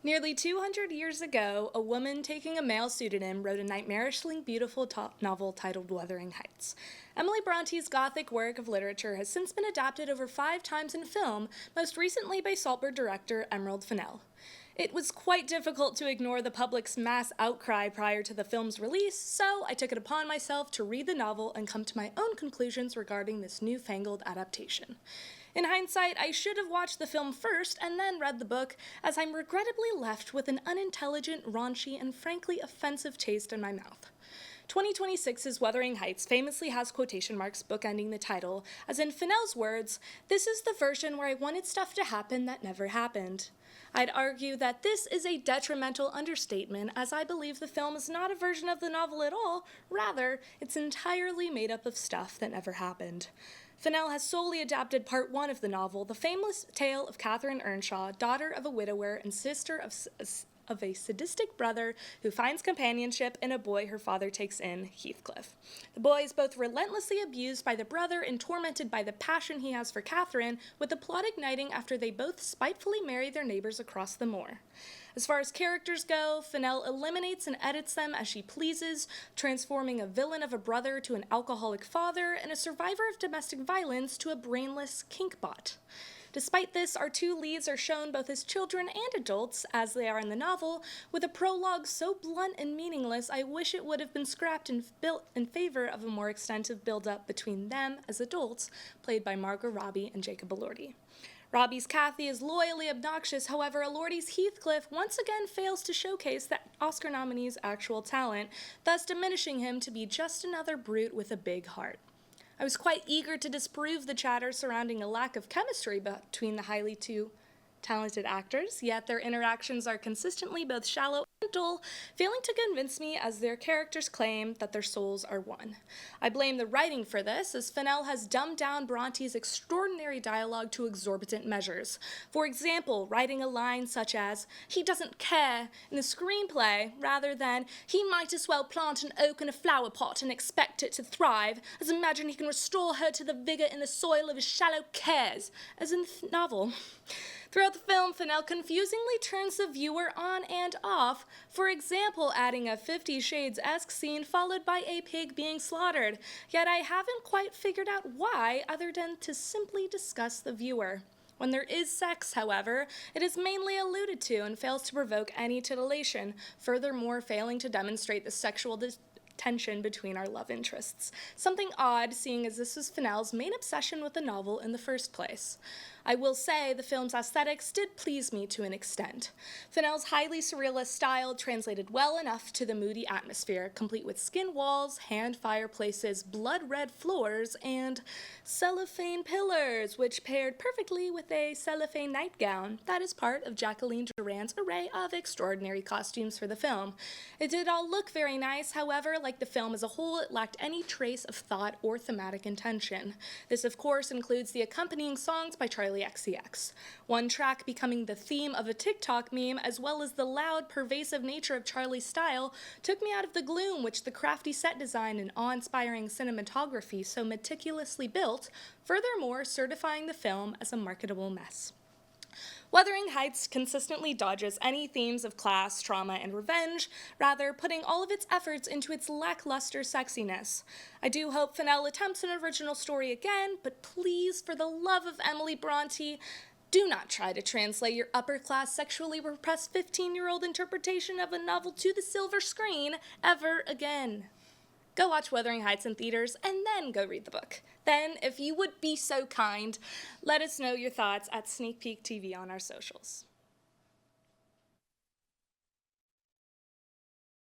Nearly 200 years ago, a woman taking a male pseudonym wrote a nightmarishly beautiful novel titled Wuthering Heights. Emily Bronte's Gothic work of literature has since been adapted over 5 times in film, most recently by Saltburn director Emerald Fennell. It was quite difficult to ignore the public's mass outcry prior to the film's release, so I took it upon myself to read the novel and come to my own conclusions regarding this newfangled adaptation. In hindsight, I should have watched the film first and then read the book, as I'm regrettably left with an unintelligent, raunchy, and frankly offensive taste in my mouth. 2026's Wuthering Heights famously has quotation marks bookending the title, as in Fennell's words, "This is the version where I wanted stuff to happen that never happened." I'd argue that this is a detrimental understatement, as I believe the film is not a version of the novel at all, rather, it's entirely made up of stuff that never happened. Fennell has solely adapted part 1 of the novel, the famous tale of Catherine Earnshaw, daughter of a widower and sister of a sadistic brother who finds companionship in a boy her father takes in, Heathcliff. The boy is both relentlessly abused by the brother and tormented by the passion he has for Catherine, with the plot igniting after they both spitefully marry their neighbors across the moor. As far as characters go, Fennell eliminates and edits them as she pleases, transforming a villain of a brother to an alcoholic father and a survivor of domestic violence to a brainless kinkbot. Despite this, our 2 leads are shown both as children and adults, as they are in the novel, with a prologue so blunt and meaningless I wish it would have been scrapped and built in favor of a more extensive build-up between them as adults, played by Margot Robbie and Jacob Elordi. Robbie's Kathy is loyally obnoxious, however, Elordi's Heathcliff once again fails to showcase that Oscar nominee's actual talent, thus diminishing him to be just another brute with a big heart. I was quite eager to disprove the chatter surrounding a lack of chemistry between the highly talented actors, yet their interactions are consistently both shallow and dull, failing to convince me as their characters claim that their souls are one. I blame the writing for this, as Fennell has dumbed down Bronte's extraordinary dialogue to exorbitant measures. For example, writing a line such as, "He doesn't care," in the screenplay, rather than, "He might as well plant an oak in a flower pot and expect it to thrive, as imagine he can restore her to the vigor in the soil of his shallow cares," as in the novel. Throughout the film, Fennell confusingly turns the viewer on and off, for example, adding a 50 Shades-esque scene followed by a pig being slaughtered, yet I haven't quite figured out why, other than to simply disgust the viewer. When there is sex, however, it is mainly alluded to and fails to provoke any titillation, furthermore failing to demonstrate the sexual tension between our love interests. Something odd, seeing as this was Fennell's main obsession with the novel in the first place. I will say the film's aesthetics did please me to an extent. Fennell's highly surrealist style translated well enough to the moody atmosphere, complete with skin walls, hand fireplaces, blood-red floors, and cellophane pillars, which paired perfectly with a cellophane nightgown that is part of Jacqueline Duran's array of extraordinary costumes for the film. It did all look very nice, however, like the film as a whole, it lacked any trace of thought or thematic intention. This, of course, includes the accompanying songs by Charlie XCX. One track becoming the theme of a TikTok meme, as well as the loud, pervasive nature of Charlie's style, took me out of the gloom which the crafty set design and awe-inspiring cinematography so meticulously built, furthermore certifying the film as a marketable mess. Wuthering Heights consistently dodges any themes of class, trauma, and revenge, rather putting all of its efforts into its lackluster sexiness. I do hope Fennell attempts an original story again, but please, for the love of Emily Bronte, do not try to translate your upper-class, sexually repressed 15-year-old interpretation of a novel to the silver screen ever again. Go watch Wuthering Heights in theaters, and then go read the book. Then, if you would be so kind, let us know your thoughts at Sneak Peek TV on our socials.